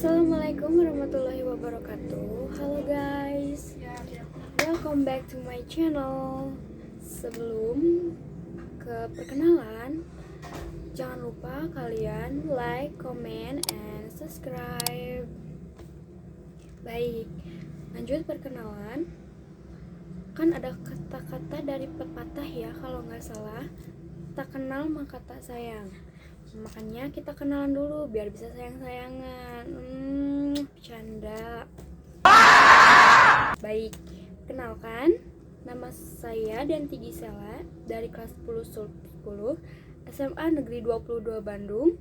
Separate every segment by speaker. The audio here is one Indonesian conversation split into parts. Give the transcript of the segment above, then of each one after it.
Speaker 1: Assalamualaikum warahmatullahi wabarakatuh. Halo guys, welcome back to my channel. Sebelum ke perkenalan, jangan lupa kalian like, comment, and subscribe. Baik, lanjut perkenalan. Kan ada kata-kata dari pepatah ya, kalau nggak salah, tak kenal maka tak sayang. Makanya kita kenalan dulu biar bisa sayang-sayangan. Bercanda. Baik, kenalkan, nama saya Danti Gisela dari kelas 10 SMA Negeri 22 Bandung,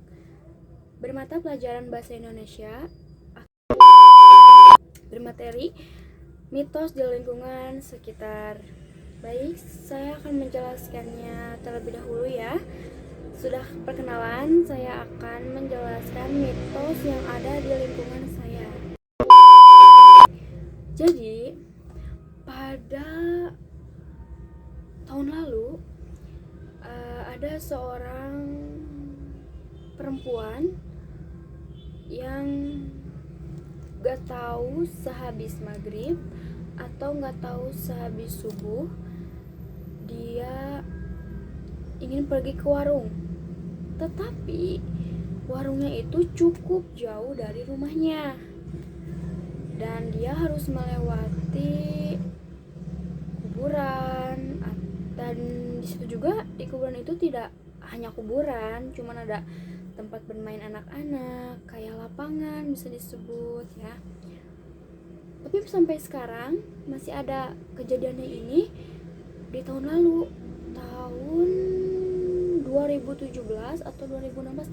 Speaker 1: bermata pelajaran Bahasa Indonesia, bermateri mitos di lingkungan sekitar. Baik, saya akan menjelaskannya terlebih dahulu ya. Sudah perkenalan, saya akan menjelaskan mitos yang ada di lingkungan saya. Jadi, pada tahun lalu ada seorang perempuan yang gak tahu sehabis maghrib atau gak tahu sehabis subuh dia ingin pergi ke warung. Tetapi warungnya itu cukup jauh dari rumahnya dan dia harus melewati kuburan. Dan di situ juga, di kuburan itu tidak hanya kuburan, cuman ada tempat bermain anak-anak, kayak lapangan bisa disebut ya. Tapi sampai sekarang masih ada kejadiannya ini di tahun lalu, tahun 2017 atau 2016.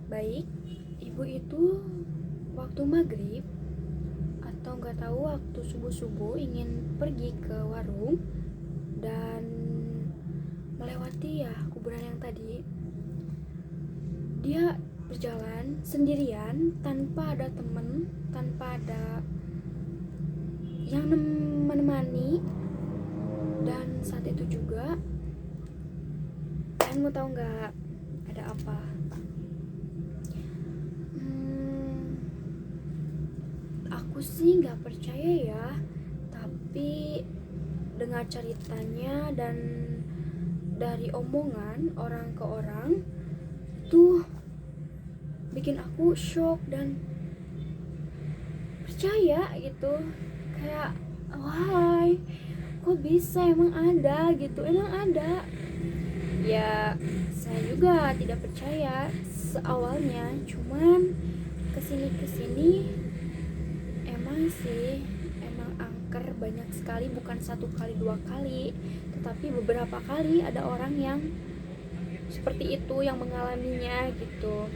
Speaker 1: Baik, ibu itu waktu maghrib atau nggak tahu waktu subuh-subuh ingin pergi ke warung dan melewati ya kuburan yang tadi. Dia berjalan sendirian tanpa ada teman, tanpa ada yang menemani. Dan saat itu juga, kalian mau tahu nggak ada apa? Aku sih nggak percaya ya, tapi dengar ceritanya dan dari omongan orang ke orang tuh bikin aku shock dan percaya gitu. Kayak why, kok bisa, emang ada gitu, emang ada. Ya saya juga tidak percaya seawalnya, cuman kesini emang sih, emang angker banyak sekali, bukan satu kali dua kali, tetapi beberapa kali ada orang yang seperti itu yang mengalaminya gitu.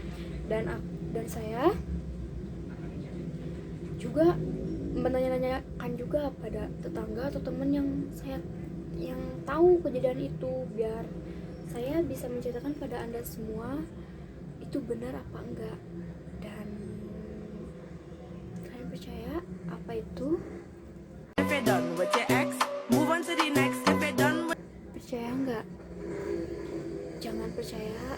Speaker 1: Dan saya juga menanyakan juga pada tetangga atau teman yang tahu kejadian itu, biar saya bisa menceritakan pada Anda semua itu benar apa enggak. Dan kalian percaya apa itu? Percaya enggak? Jangan percaya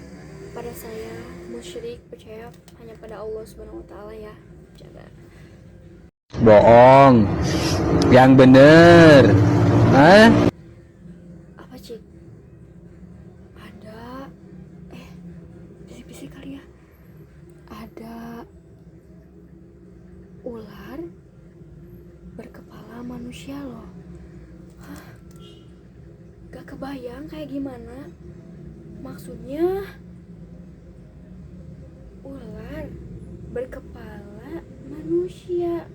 Speaker 1: pada saya musyrik, percaya hanya pada Allah Subhanahu wa taala ya. Jaga.
Speaker 2: Bohong, yang bener.
Speaker 1: Apa cik? Ada bisik-bisik kali ya. Ada ular berkepala manusia loh. Hah? Gak kebayang kayak gimana. Maksudnya ular berkepala manusia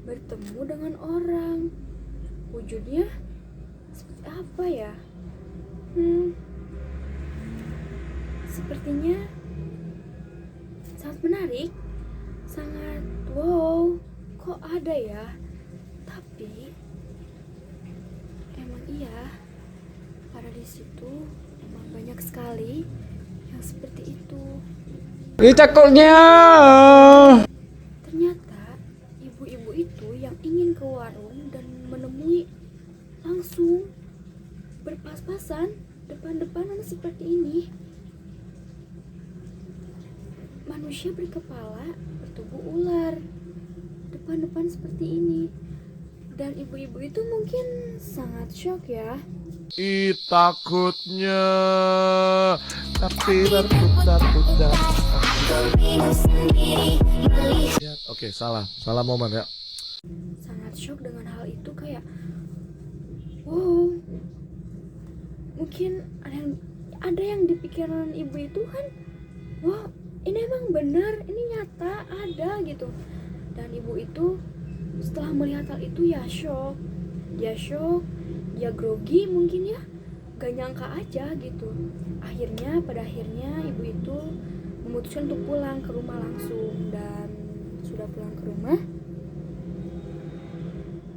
Speaker 1: bertemu dengan orang, wujudnya seperti apa ya? Sepertinya sangat menarik, sangat wow, kok ada ya? Tapi emang iya, pada di situ emang banyak sekali yang seperti itu.
Speaker 2: Takutnya.
Speaker 1: Ternyata ibu-ibu itu yang ingin ke warung dan menemui langsung berpas-pasan depan-depanan seperti ini. manusia berkepala bertubuh ular, depan-depan seperti ini. Dan ibu-ibu itu mungkin sangat shock ya.
Speaker 3: Takutnya tapi berputar-putar. Oke, salah momen ya.
Speaker 1: Sangat shock dengan hal itu, kayak wow, mungkin ada yang di pikiran ibu itu kan, wah ini emang benar, ini nyata ada gitu. Dan ibu itu setelah melihat hal itu ya shock, dia grogi mungkin ya, gak nyangka aja gitu. Pada akhirnya ibu itu memutuskan untuk pulang ke rumah langsung. Dan sudah pulang ke rumah,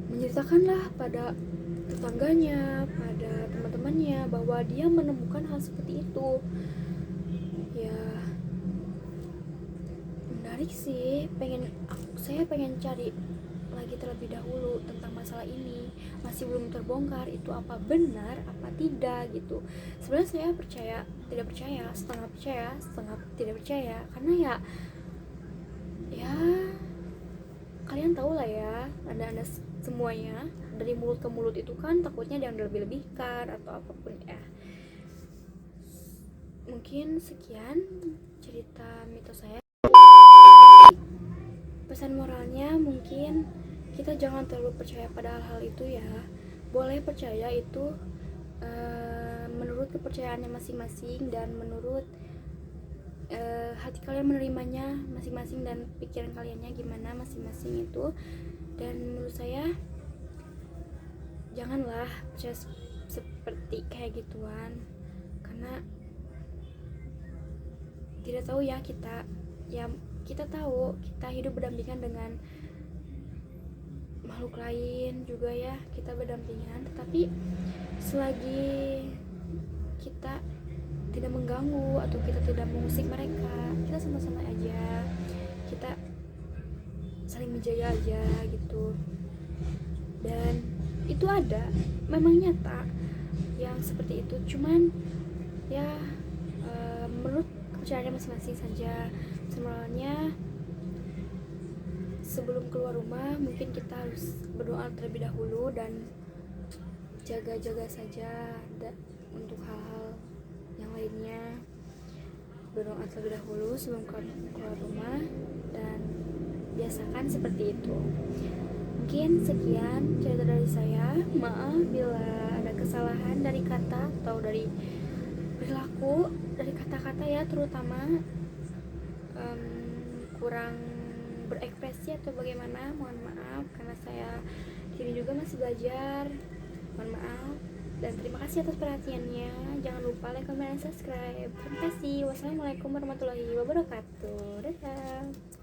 Speaker 1: menceritakanlah pada tetangganya, pada teman-temannya bahwa dia menemukan hal seperti itu. Ya menarik sih, saya pengen cari lagi terlebih dahulu tentang masalah ini. Masih belum terbongkar itu apa benar apa tidak gitu. Sebenarnya saya tidak percaya, setengah tidak percaya, karena ya kalian tahu lah ya, anda semuanya dari mulut ke mulut itu kan takutnya ada yang lebih-lebihkan atau apapun ya. Mungkin sekian cerita mitos saya. Pesan moralnya mungkin kita jangan terlalu percaya pada hal-hal itu ya. Boleh percaya itu menurut kepercayaannya masing-masing dan menurut hati kalian menerimanya masing-masing dan pikiran kaliannya gimana masing-masing itu. Dan menurut saya janganlah percaya seperti kayak gituan, karena tidak tahu ya, kita tahu kita hidup berdampingan dengan makhluk lain juga ya, kita berdampingan, tetapi selagi kita tidak mengganggu atau kita tidak mengusik mereka, kita sama-sama aja, kita saling menjaga aja gitu. Dan itu ada, memang nyata yang seperti itu, cuman ya menurut kepercayaannya masing-masing saja. Sebenarnya sebelum keluar rumah mungkin kita harus berdoa terlebih dahulu dan jaga-jaga saja untuk hal-hal yang lainnya. Berdoa terlebih dahulu sebelum keluar rumah dan biasakan seperti itu. Mungkin sekian cerita dari saya. Maaf bila ada kesalahan dari kata atau dari perilaku, dari kata-kata ya, terutama kurang berekspresi atau bagaimana, mohon maaf, karena saya sini juga masih belajar. Mohon maaf dan terima kasih atas perhatiannya. Jangan lupa like, comment, dan subscribe. Terima kasih. Wassalamualaikum warahmatullahi wabarakatuh. Dadah.